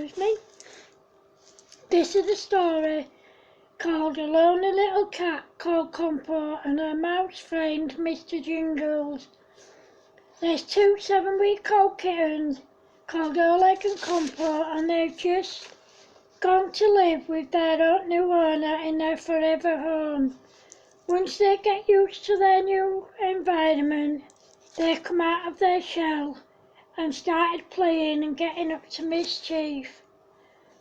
excuse me. This is a story called A Lonely Little Cat Called Compo and Her Mouse Friend Mr. Jingles. There's two 7-week-old kittens called Oleg and Compo, and they've just gone to live with their new owner in their forever home. Once they get used to their new environment, they come out of their shell and started playing and getting up to mischief.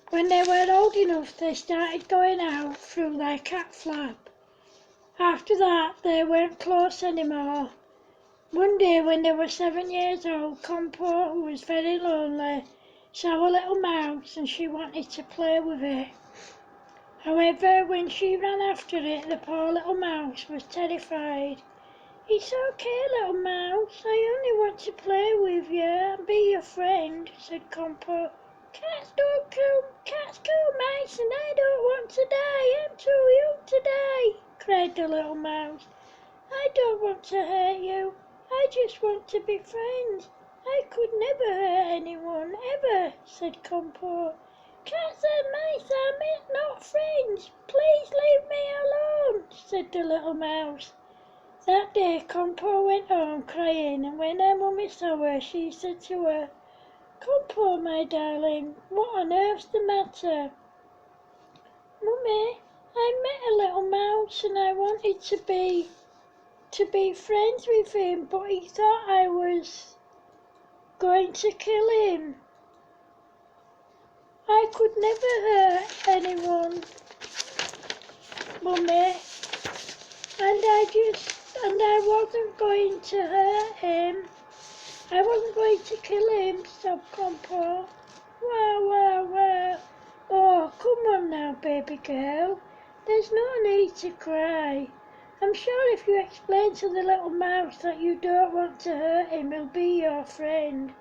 When they were old enough, they started going out through their cat flap. After that, they weren't close anymore. One day when they were 7 years old, Compo, who was very lonely, saw a little mouse and she wanted to play with it. However, when she ran after it, the poor little mouse was terrified. "It's okay, little mouse, I only want to play with you and be your friend," said Compo. Cats kill mice and I don't want to die, I'm too young to die," cried the little mouse. "I don't want to hurt you, I just want to be friends. I could never hurt anyone, ever," said Compo. "Cats and mice are not friends, please leave me alone," said the little mouse. That day Compo went home crying, and when her mummy saw her, she said to her, "Compo, my darling, what on earth's the matter?" "Mummy, I met a little mouse and I wanted to be friends with him, but he thought I was going to kill him. I could never hurt anyone, Mummy, and I wasn't going to hurt him. I wasn't going to kill him," sobbed Compo. Wah. "Oh, come on now, baby girl. There's no need to cry. I'm sure if you explain to the little mouse that you don't want to hurt him, he'll be your friend.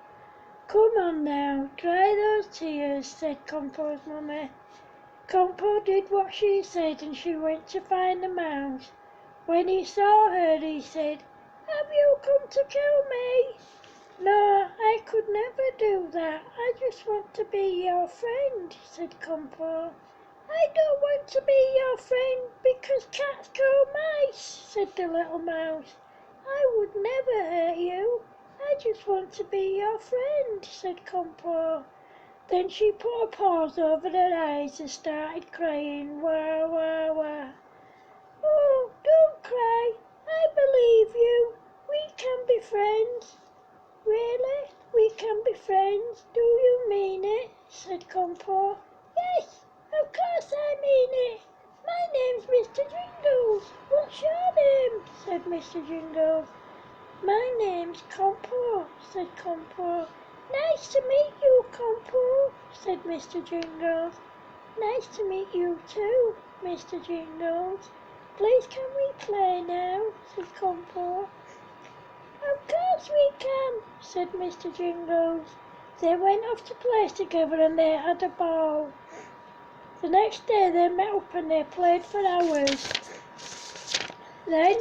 Come on now, dry those tears," said Compo's mummy. Compo did what she said and she went to find the mouse. When he saw her, he said, "Have you come to kill me?" "No, I could never do that. I just want to be your friend," said Compo. "I don't want to be your friend because cats kill mice," said the little mouse. "I would never hurt you. I just want to be your friend," said Compo. Then she put a paws over her eyes and started crying. Wah. "Oh, don't cry. I believe you. We can be friends." "Really? We can be friends? Do you mean it?" said Compo. "Yes, of course I mean it. My name's Mr. Jingles. What's your name?" said Mr. Jingles. "My name's Compo," said Compo. "Nice to meet you, Compo," said Mr. Jingles. "Nice to meet you too, Mr. Jingles. Please can we play now?" said Compo. "Of course we can," said Mr. Jingles. They went off to play together and they had a ball. The next day they met up and they played for hours. Then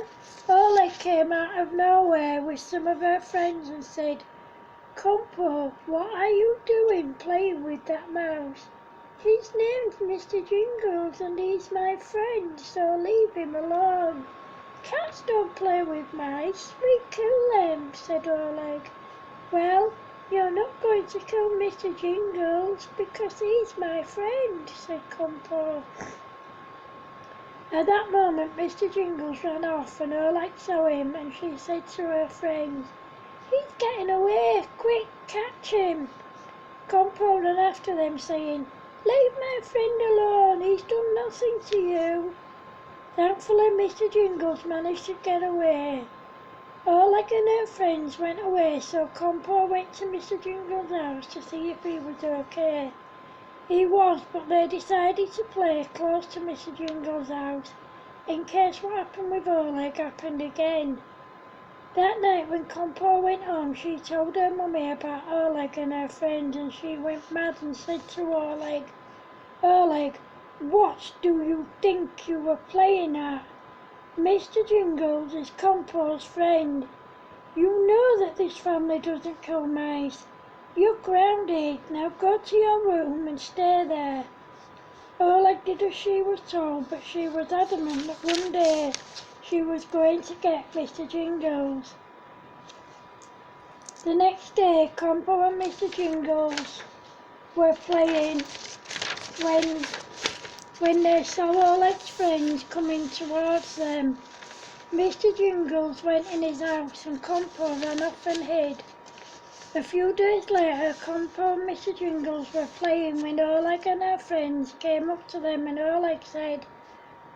Oleg came out of nowhere with some of her friends and said, "Compo, what are you doing playing with that mouse? His name's Mr. Jingles and he's my friend, so leave him alone." "Cats don't play with mice, we kill them," said Oleg. "Well, you're not going to kill Mr. Jingles because he's my friend," said Compo. At that moment Mr. Jingles ran off and Oleg saw him and she said to her friends, "He's getting away, quick, catch him." Compo ran after them saying, "Leave my friend alone, he's done nothing to you." Thankfully Mr. Jingles managed to get away. Oleg and her friends went away, so Compo went to Mr. Jingles' house to see if he was okay. He was, but they decided to play close to Mr. Jingles' house, in case what happened with Oleg happened again. That night when Compo went home, she told her mummy about Oleg and her friends, and she went mad and said to Oleg, "Oleg, what do you think you were playing at? Mr. Jingles is Compo's friend. You know that this family doesn't kill mice. You're grounded. Now go to your room and stay there. Oleg did as she was told, but she was adamant that one day she was going to get Mr. Jingles. The next day, Compo and Mr. Jingles were playing when they saw Oleg's friends coming towards them. Mr. Jingles went in his house and Compo ran off and hid. A few days later, Compo and Mr. Jingles were playing when Oleg and her friends came up to them and Oleg said,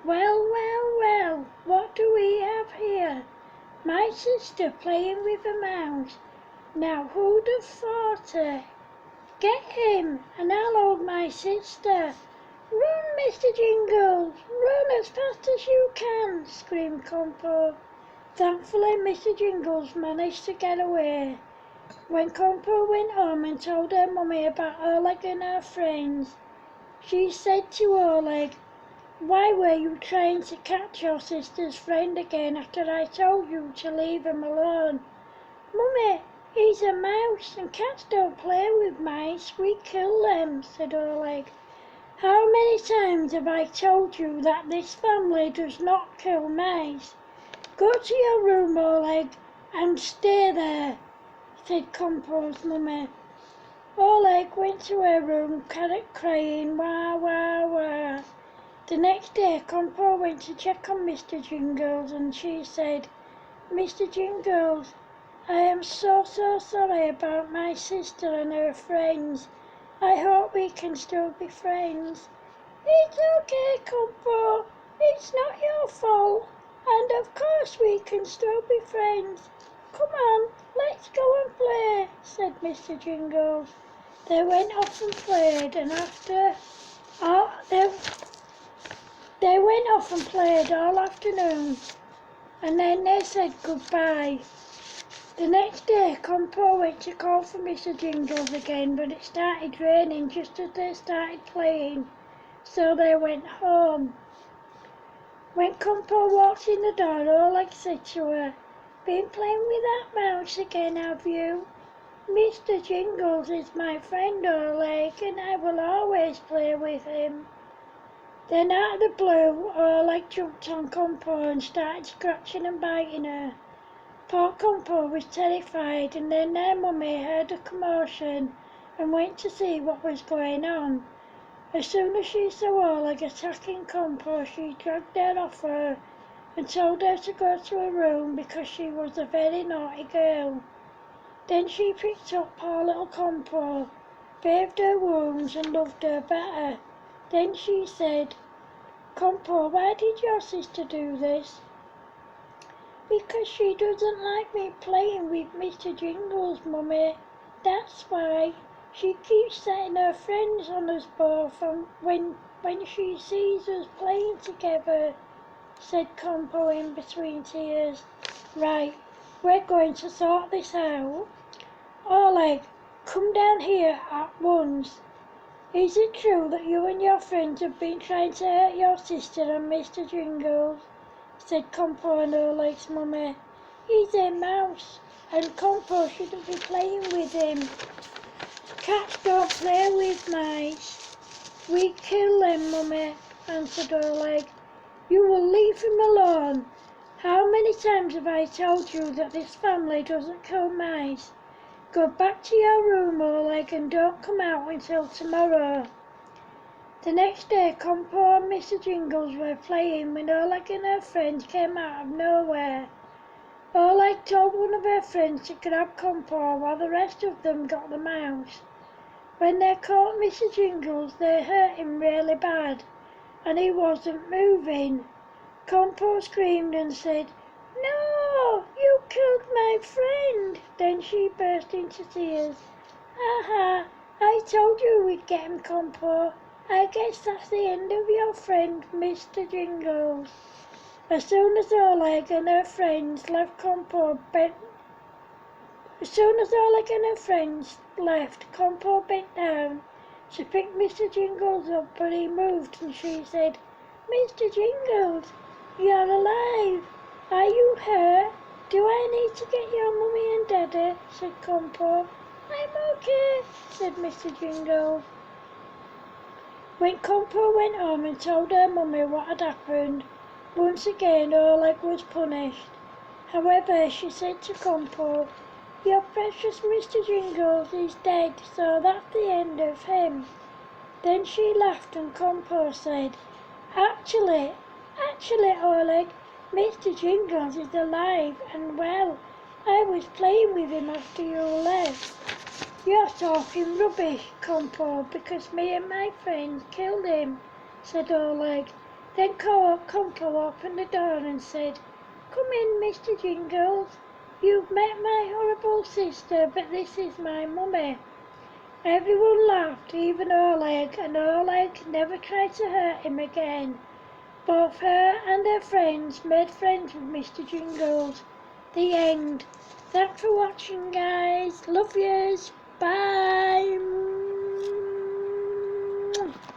"Well, well, well, what do we have here? My sister playing with a mouse. Now who'd have thought it? Get him and I'll hold my sister. Run, Mr. Jingles, run as fast as you can," screamed Compo. Thankfully, Mr. Jingles managed to get away. When Compo went home and told her mummy about Oleg and her friends, she said to Oleg, "Why were you trying to catch your sister's friend again after I told you to leave him alone?" "Mummy, he's a mouse and cats don't play with mice, we kill them," said Oleg. "How many times have I told you that this family does not kill mice? Go to your room, Oleg, and stay there," said Compo's mummy. Oleg went to her room, crying, "Wah, wah, wah." The next day, Compo went to check on Mr. Jingles, and she said, "Mr. Jingles, I am so sorry about my sister and her friends. I hope we can still be friends." "It's okay, Compo. It's not your fault. And of course we can still be friends. Come on, let's go and play," said Mr. Jingles. They went off and played, and they went off and played all afternoon, and then they said goodbye. The next day, Compo went to call for Mr. Jingles again, but it started raining just as they started playing, so they went home. When Compo walked in the door, Oleg said to her, "Been playing with that mouse again, have you?" "Mr. Jingles is my friend, Oleg, and I will always play with him." Then out of the blue, Oleg jumped on Compo and started scratching and biting her. Poor Compo was terrified, and then their mummy heard a commotion and went to see what was going on. As soon as she saw Oleg attacking Compo, she dragged her off her and told her to go to her room because she was a very naughty girl. Then she picked up poor little Compo, bathed her wounds and loved her better. Then she said, "Compo, why did your sister do this?" "Because she doesn't like me playing with Mr. Jingles, Mummy. That's why. She keeps setting her friends on us both and when she sees us playing together," said Compo in between tears. "Right, we're going to sort this out. Oleg, come down here at once. Is it true that you and your friends have been trying to hurt your sister and Mr. Jingles?" said Compo and Oleg's mummy. "He's a mouse, and Compo shouldn't be playing with him. Cats don't play with mice. We kill them, Mummy," answered Oleg. "You will leave him alone. How many times have I told you that this family doesn't kill mice? Go back to your room, Oleg, and don't come out until tomorrow." The next day, Compo and Mr. Jingles were playing when Oleg and her friends came out of nowhere. Oleg told one of her friends to grab Compo while the rest of them got the mouse. When they caught Mr. Jingles, they hurt him really bad, and he wasn't moving. Compo screamed and said, "No, you killed my friend." Then she burst into tears. "Aha, I told you we'd get him, Compo. I guess that's the end of your friend, Mr. Jingles." As soon as Oleg and her friends left, Compo bent down. She picked Mr. Jingles up, but he moved, and she said, "Mr. Jingles, you're alive. Are you hurt? Do I need to get your mummy and daddy?" said Compo. "I'm okay, said Mr. Jingle. When Compo went home and told her mummy what had happened, once again Oleg was punished. However, she said to Compo, "Your precious Mr. Jingles is dead, so that's the end of him." Then she laughed and Compo said, Actually, Oleg, Mr. Jingles is alive and well. I was playing with him after you left." "You're talking rubbish, Compo, because me and my friends killed him," said Oleg. Then Compo opened the door and said, "Come in, Mr. Jingles. You've met my horrible sister, but this is my mummy." Everyone laughed, even Oleg, and Oleg never tried to hurt him again. Both her and her friends made friends with Mr. Jingles. The end. Thanks for watching, guys. Love yous. Bye.